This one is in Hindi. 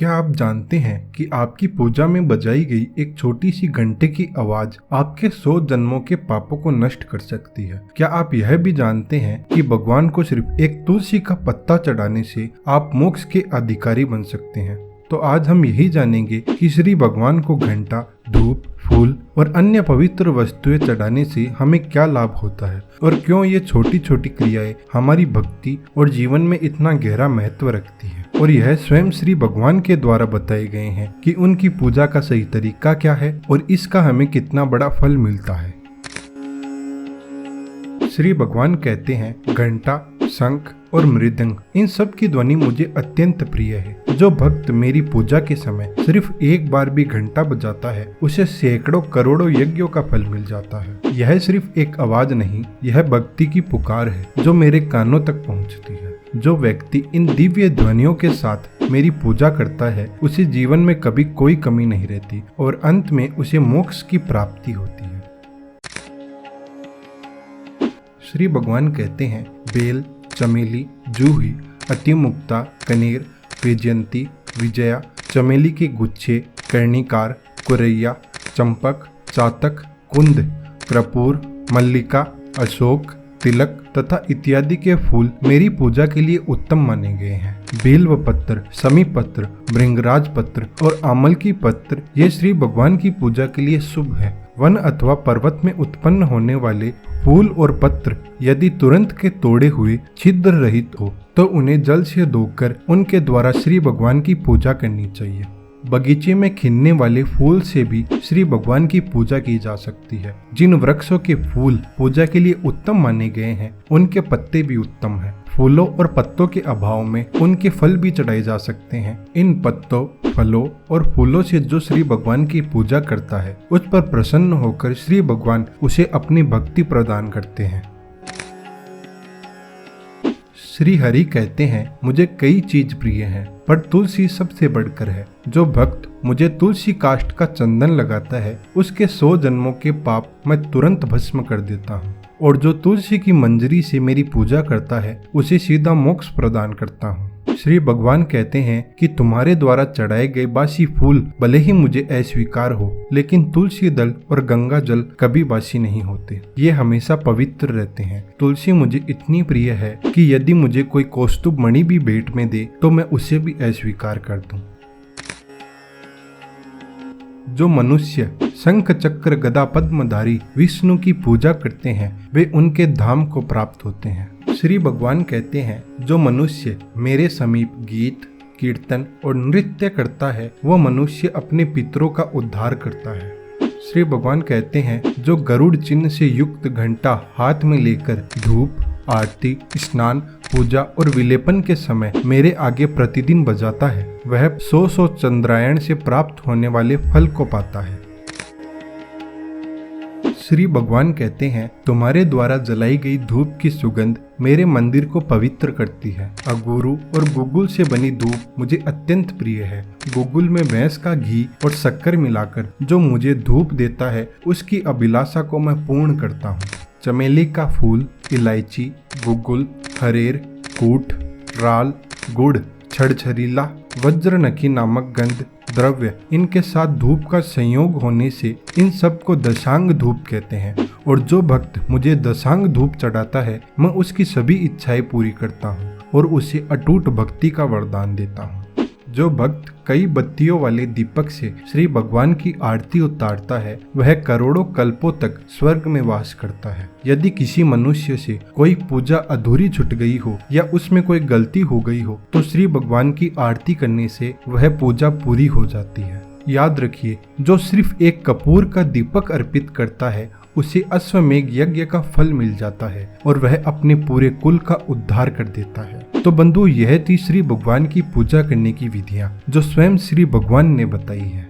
क्या आप जानते हैं कि आपकी पूजा में बजाई गई एक छोटी सी घंटे की आवाज आपके 100 जन्मों के पापों को नष्ट कर सकती है। क्या आप यह भी जानते हैं कि भगवान को सिर्फ एक तुलसी का पत्ता चढ़ाने से आप मोक्ष के अधिकारी बन सकते हैं। तो आज हम यही जानेंगे कि श्री भगवान को घंटा, धूप, फूल और अन्य पवित्र वस्तुएं चढ़ाने से हमें क्या लाभ होता है और क्यों ये छोटी छोटी क्रियाएं हमारी भक्ति और जीवन में इतना गहरा महत्व रखती है। और यह स्वयं श्री भगवान के द्वारा बताए गए हैं कि उनकी पूजा का सही तरीका क्या है और इसका हमें कितना बड़ा फल मिलता है। श्री भगवान कहते हैं, घंटा, शंख और मृदंग इन सब की ध्वनि मुझे अत्यंत प्रिय है। जो भक्त मेरी पूजा के समय सिर्फ एक बार भी घंटा बजाता है उसे सैकड़ों करोड़ों यज्ञों का फल मिल जाता है। यह सिर्फ एक आवाज नहीं, यह भक्ति की पुकार है जो मेरे कानों तक पहुंचती है। जो व्यक्ति इन दिव्य ध्वनियों के साथ मेरी पूजा करता है उसे जीवन में कभी कोई कमी नहीं रहती और अंत में उसे मोक्ष की प्राप्ति होती है। श्री भगवान कहते हैं, बेल, चमेली, जूही, अतिमुक्ता, कनेर, वैजयंती, विजया, चमेली के गुच्छे, कर्णिकार, कुरैया, चंपक, चातक, कुंद, कर्पूर, मल्लिका, अशोक, तिलक तथा इत्यादि के फूल मेरी पूजा के लिए उत्तम माने गए हैं। बेलव पत्र, समी पत्र, भृंगराज पत्र और आमल की पत्र ये श्री भगवान की पूजा के लिए शुभ है। वन अथवा पर्वत में उत्पन्न होने वाले फूल और पत्र यदि तुरंत के तोड़े हुए छिद्र रहित हो तो उन्हें जल से धोकर उनके द्वारा श्री भगवान की पूजा करनी चाहिए। बगीचे में खिलने वाले फूल से भी श्री भगवान की पूजा की जा सकती है। जिन वृक्षों के फूल पूजा के लिए उत्तम माने गए हैं उनके पत्ते भी उत्तम हैं। फूलों और पत्तों के अभाव में उनके फल भी चढ़ाए जा सकते हैं। इन पत्तों, फलों और फूलों से जो श्री भगवान की पूजा करता है उस पर प्रसन्न होकर श्री भगवान उसे अपनी भक्ति प्रदान करते हैं। श्री हरि कहते हैं, मुझे कई चीज प्रिय हैं पर तुलसी सबसे बढ़कर है। जो भक्त मुझे तुलसी काष्ठ का चंदन लगाता है उसके 100 जन्मों के पाप मैं तुरंत भस्म कर देता हूँ और जो तुलसी की मंजरी से मेरी पूजा करता है उसे सीधा मोक्ष प्रदान करता हूँ। श्री भगवान कहते हैं कि तुम्हारे द्वारा चढ़ाए गए बासी फूल भले ही मुझे अस्वीकार हो लेकिन तुलसी दल और गंगा जल कभी बासी नहीं होते, ये हमेशा पवित्र रहते हैं। तुलसी मुझे इतनी प्रिय है कि यदि मुझे कोई कौस्तुभ मणि भी भेंट में दे तो मैं उसे भी अस्वीकार कर दूं। जो मनुष्य शंख चक्र गदा पद्मधारी विष्णु की पूजा करते हैं वे उनके धाम को प्राप्त होते हैं। श्री भगवान कहते हैं, जो मनुष्य मेरे समीप गीत, कीर्तन और नृत्य करता है वह मनुष्य अपने पितरों का उद्धार करता है। श्री भगवान कहते हैं, जो गरुड़ चिन्ह से युक्त घंटा हाथ में लेकर धूप, आरती, स्नान, पूजा और विलेपन के समय मेरे आगे प्रतिदिन बजाता है वह 100 चंद्रायण से प्राप्त होने वाले फल को पाता है। श्री भगवान कहते हैं, तुम्हारे द्वारा जलाई गई धूप की सुगंध मेरे मंदिर को पवित्र करती है। अगुरु और गुगुल से बनी धूप मुझे अत्यंत प्रिय है। गुगुल में भैंस का घी और शक्कर मिलाकर जो मुझे धूप देता है उसकी अभिलाषा को मैं पूर्ण करता हूँ। चमेली का फूल, इलायची, गुगुल, हरेर, कूट, राल, गुड़, छड़छरीला, वज्रनखी नामक गंध द्रव्य इनके साथ धूप का संयोग होने से इन सब को दशांग धूप कहते हैं। और जो भक्त मुझे दशांग धूप चढ़ाता है मैं उसकी सभी इच्छाएं पूरी करता हूँ और उसे अटूट भक्ति का वरदान देता हूँ। जो भक्त कई बत्तियों वाले दीपक से श्री भगवान की आरती उतारता है वह करोड़ों कल्पों तक स्वर्ग में वास करता है। यदि किसी मनुष्य से कोई पूजा अधूरी छूट गई हो या उसमें कोई गलती हो गई हो तो श्री भगवान की आरती करने से वह पूजा पूरी हो जाती है। याद रखिए, जो सिर्फ एक कपूर का दीपक अर्पित करता है उसे अश्वमेघ यज्ञ का फल मिल जाता है और वह अपने पूरे कुल का उद्धार कर देता है। तो बंधु, यह थी श्री भगवान की पूजा करने की विधियां जो स्वयं श्री भगवान ने बताई है।